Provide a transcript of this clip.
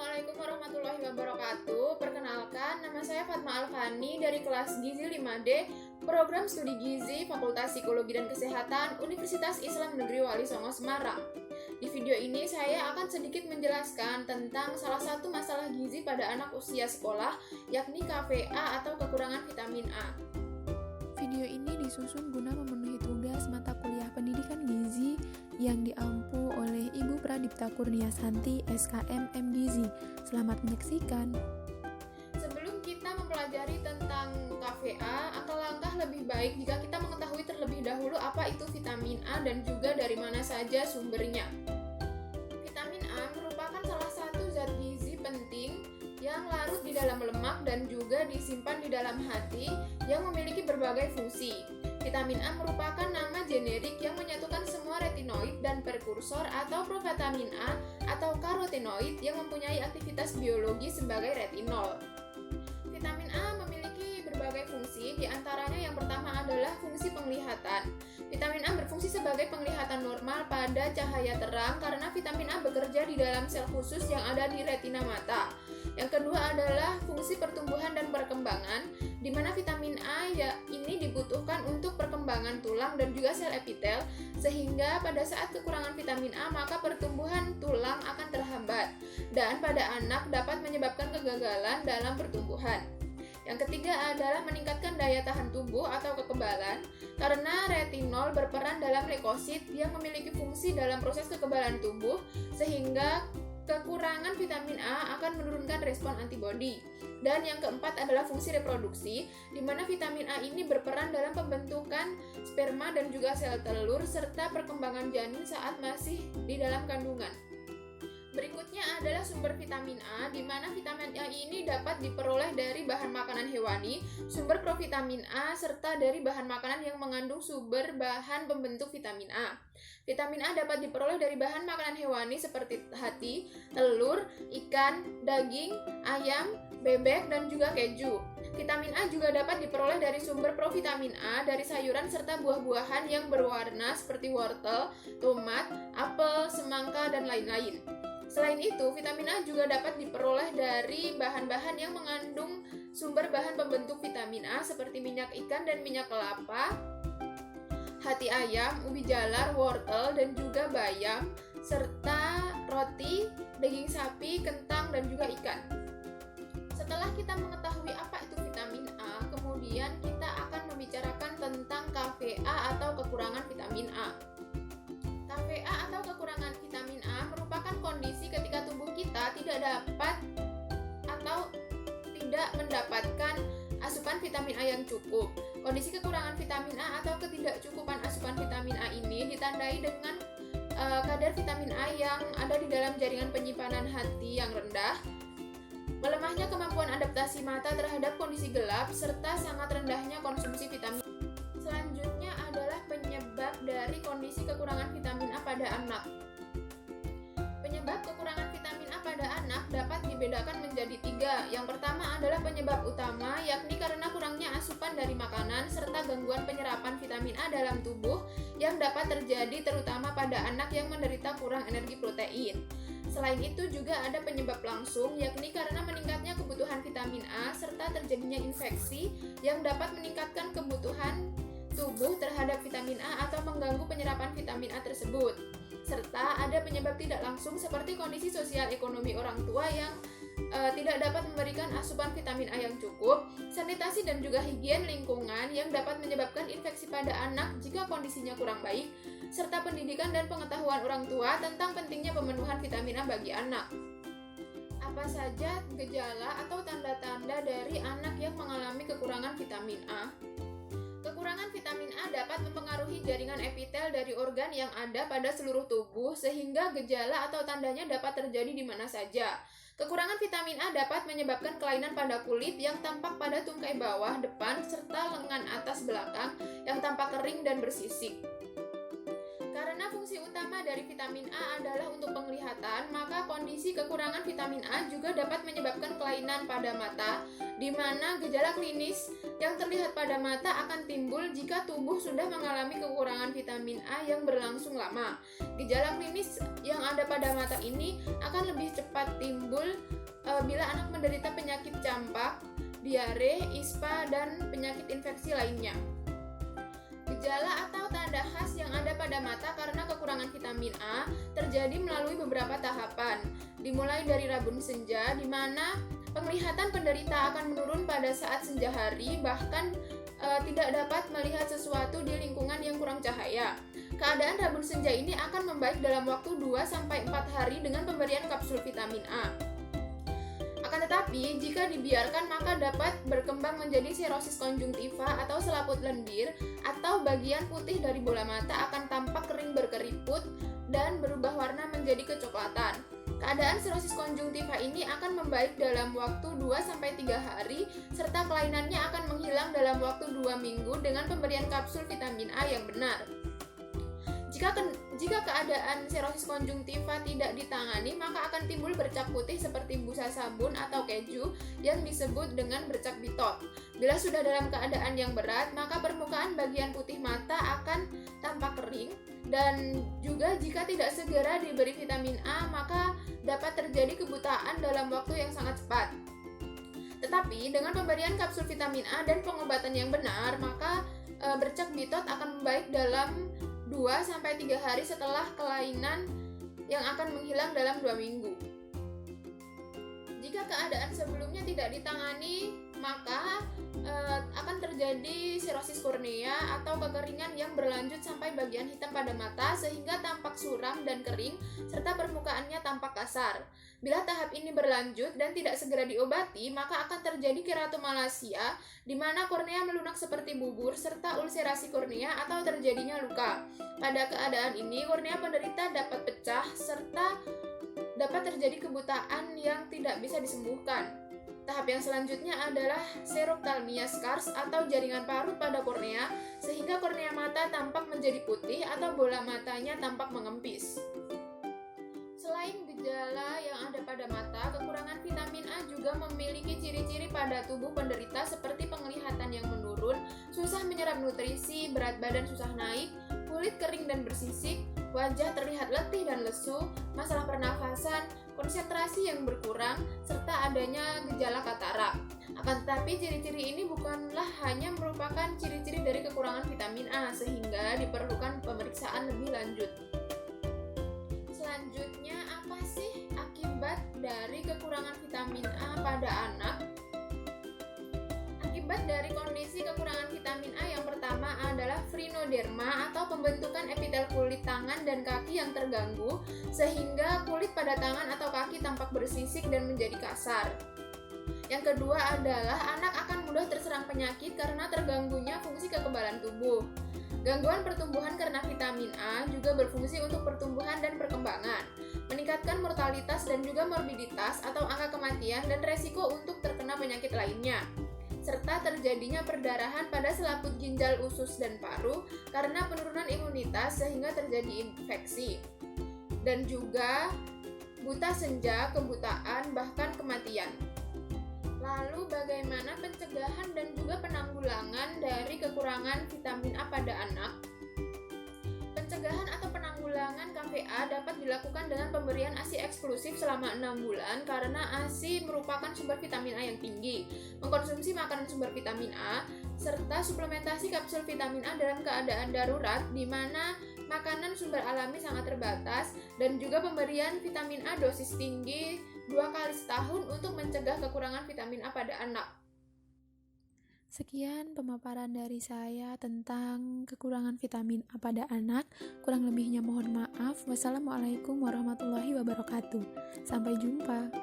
Assalamualaikum warahmatullahi wabarakatuh. Perkenalkan, nama saya Fatma Alfani dari kelas Gizi 5D, Program Studi Gizi, Fakultas Psikologi dan Kesehatan, Universitas Islam Negeri Wali Songo, Semarang. Di video ini saya akan sedikit menjelaskan tentang salah satu masalah gizi pada anak usia sekolah, yakni KVA atau kekurangan vitamin A. Video ini disusun guna memenuhi tugas mata kuliah pendidikan gizi yang diampu oleh Ibu Pradipta Kurniasanti, SKM MGizi. Selamat menyaksikan. Sebelum kita mempelajari tentang KVA, alangkah lebih baik jika kita mengetahui terlebih dahulu apa itu vitamin A dan juga dari mana saja sumbernya. Vitamin A merupakan salah satu zat gizi penting yang larut di dalam lemak dan juga disimpan di dalam hati yang memiliki berbagai fungsi. Vitamin A merupakan nama generik yang menyatukan semua retinoid dan prekursor atau provitamin A atau karotenoid yang mempunyai aktivitas biologi sebagai retinol. Vitamin A memiliki berbagai fungsi, diantaranya yang pertama adalah fungsi penglihatan. Vitamin A berfungsi sebagai penglihatan normal pada cahaya terang karena vitamin A bekerja di dalam sel khusus yang ada di retina mata. Yang kedua adalah fungsi pertumbuhan dan perkembangan, di mana vitamin A ini dibutuhkan untuk perkembangan tulang dan juga sel epitel, sehingga pada saat kekurangan vitamin A maka pertumbuhan tulang akan terhambat, dan pada anak dapat menyebabkan kegagalan dalam pertumbuhan. Yang ketiga adalah meningkatkan daya tahan tubuh atau kekebalan, karena retinol berperan dalam leukosit yang memiliki fungsi dalam proses kekebalan tubuh, sehingga kekurangan vitamin A akan menurunkan respon antibodi. Dan yang keempat adalah fungsi reproduksi, di mana vitamin A ini berperan dalam pembentukan sperma dan juga sel telur serta perkembangan janin saat masih di dalam kandungan. Berikutnya adalah sumber vitamin A, di mana vitamin A ini dapat diperoleh dari bahan makanan hewani, sumber provitamin A, serta dari bahan makanan yang mengandung sumber bahan pembentuk vitamin A. Vitamin A dapat diperoleh dari bahan makanan hewani seperti hati, telur, ikan, daging, ayam, bebek, dan juga keju. Vitamin A juga dapat diperoleh dari sumber provitamin A dari sayuran serta buah-buahan yang berwarna seperti wortel, tomat, apel, semangka, dan lain-lain. Selain itu, vitamin A juga dapat diperoleh dari bahan-bahan yang mengandung sumber bahan pembentuk vitamin A seperti minyak ikan dan minyak kelapa, hati ayam, ubi jalar, wortel, dan juga bayam, serta roti, daging sapi, kentang, dan juga ikan. Setelah kita mengetahui apa itu vitamin A, kemudian kita akan membicarakan tentang KVA atau kekurangan vitamin A. KVA atau kekurangan vitamin A merupakan kondisi ketika tubuh kita tidak dapat atau tidak mendapatkan asupan vitamin A yang cukup. Kondisi kekurangan vitamin A atau ketidakcukupan asupan vitamin A ini ditandai dengan kadar vitamin A yang ada di dalam jaringan penyimpanan hati yang rendah, melemahnya kemampuan adaptasi mata terhadap kondisi gelap, serta sangat rendahnya konsumsi vitamin. Selanjutnya adalah penyebab dari kondisi kekurangan vitamin A pada anak. Penyebab kekurangan vitamin A pada anak dapat dibedakan menjadi 3. Yang pertama adalah penyebab utama, yakni karena kurangnya asupan dari makanan serta gangguan penyerapan vitamin A dalam tubuh yang dapat terjadi terutama pada anak yang menderita kurang energi protein. Selain itu juga ada penyebab langsung, yakni karena meningkatnya kebutuhan vitamin A serta terjadinya infeksi yang dapat meningkatkan kebutuhan tubuh terhadap vitamin A atau mengganggu penyerapan vitamin A tersebut. Serta ada penyebab tidak langsung seperti kondisi sosial ekonomi orang tua yang tidak dapat memberikan asupan vitamin A yang cukup, sanitasi dan juga higien lingkungan yang dapat menyebabkan infeksi pada anak jika kondisinya kurang baik, serta pendidikan dan pengetahuan orang tua tentang pentingnya pemenuhan vitamin A bagi anak. Apa saja gejala atau tanda-tanda dari anak yang mengalami kekurangan vitamin A? Kekurangan vitamin A dapat mempengaruhi jaringan epitel dari organ yang ada pada seluruh tubuh, sehingga gejala atau tandanya dapat terjadi di mana saja. Kekurangan vitamin A dapat menyebabkan kelainan pada kulit yang tampak pada tungkai bawah, depan, serta lengan atas belakang yang tampak kering dan bersisik. Karena fungsi utama dari vitamin vitamin A adalah untuk penglihatan, maka kondisi kekurangan vitamin A juga dapat menyebabkan kelainan pada mata, di mana gejala klinis yang terlihat pada mata akan timbul jika tubuh sudah mengalami kekurangan vitamin A yang berlangsung lama. Gejala klinis yang ada pada mata ini akan lebih cepat timbul bila anak menderita penyakit campak, diare, ispa, dan penyakit infeksi lainnya. Gejala atau tanda khas yang ada pada mata karena kekurangan vitamin A terjadi melalui beberapa tahapan, dimulai dari rabun senja, di mana penglihatan penderita akan menurun pada saat senja hari, bahkan tidak dapat melihat sesuatu di lingkungan yang kurang cahaya. Keadaan rabun senja ini akan membaik dalam waktu 2-4 hari dengan pemberian kapsul vitamin A. Akan tetapi, jika dibiarkan maka dapat berkembang menjadi serosis konjungtiva atau selaput lendir, atau bagian putih dari bola mata akan tampak kering berkeriput dan berubah warna menjadi kecoklatan. Keadaan serosis konjungtiva ini akan membaik dalam waktu 2-3 hari, serta kelainannya akan menghilang dalam waktu 2 minggu dengan pemberian kapsul vitamin A yang benar. Jika keadaan serosis konjungtiva tidak ditangani, maka akan timbul bercak putih seperti busa sabun atau keju yang disebut dengan bercak bitot. Bila sudah dalam keadaan yang berat, maka permukaan bagian putih mata akan tampak kering, dan juga jika tidak segera diberi vitamin A, maka dapat terjadi kebutaan dalam waktu yang sangat cepat. Tetapi dengan pemberian kapsul vitamin A dan pengobatan yang benar, maka bercak bitot akan membaik dalam 2-3 hari setelah kelainan yang akan menghilang dalam 2 minggu. Jika keadaan sebelumnya tidak ditangani, maka akan terjadi serosis kornea atau kekeringan yang berlanjut sampai bagian hitam pada mata sehingga tampak suram dan kering serta permukaannya tampak kasar. Bila tahap ini berlanjut dan tidak segera diobati, maka akan terjadi keratomalasia di mana kornea melunak seperti bubur serta ulserasi kornea atau terjadinya luka. Pada keadaan ini, kornea penderita dapat pecah serta dapat terjadi kebutaan yang tidak bisa disembuhkan. Tahap yang selanjutnya adalah seroftalmia scars atau jaringan parut pada kornea, sehingga kornea mata tampak menjadi putih atau bola matanya tampak mengempis. Selain gejala yang ada pada mata, kekurangan vitamin A juga memiliki ciri-ciri pada tubuh penderita seperti penglihatan yang menurun, susah menyerap nutrisi, berat badan susah naik, kulit kering dan bersisik, wajah terlihat letih dan lesu, masalah pernafasan, konsentrasi yang berkurang, serta adanya gejala katarak. Akan tetapi ciri-ciri ini bukanlah hanya merupakan ciri-ciri dari kekurangan vitamin A, sehingga diperlukan pemeriksaan lebih lanjut. Selanjutnya, apa sih akibat dari kekurangan vitamin A pada anak? Akibat dari kondisi kekurangan vitamin A yang pertama adalah phrenoderma atau pembentukan epitel kulit tangan dan kaki yang terganggu, sehingga kulit pada tangan atau kaki tampak bersisik dan menjadi kasar. Yang kedua adalah anak akan mudah terserang penyakit karena terganggunya fungsi kekebalan tubuh. Gangguan pertumbuhan karena vitamin A juga berfungsi untuk pertumbuhan dan perkembangan, meningkatkan mortalitas dan juga morbiditas atau angka kematian dan resiko untuk terkena penyakit lainnya, serta terjadinya perdarahan pada selaput ginjal, usus, dan paru karena penurunan imunitas sehingga terjadi infeksi, dan juga buta senja, kebutaan, bahkan kematian. Lalu bagaimana pencegahan dan juga penanggulangan dari kekurangan vitamin A pada anak? Pencegahan atau penanggulangan KVA dapat dilakukan dengan pemberian ASI eksklusif selama 6 bulan karena ASI merupakan sumber vitamin A yang tinggi, mengkonsumsi makanan sumber vitamin A, serta suplementasi kapsul vitamin A dalam keadaan darurat di mana makanan sumber alami sangat terbatas, dan juga pemberian vitamin A dosis tinggi 2 kali setahun untuk mencegah kekurangan vitamin A pada anak. Sekian pemaparan dari saya tentang kekurangan vitamin A pada anak. Kurang lebihnya mohon maaf. Wassalamualaikum warahmatullahi wabarakatuh. Sampai jumpa.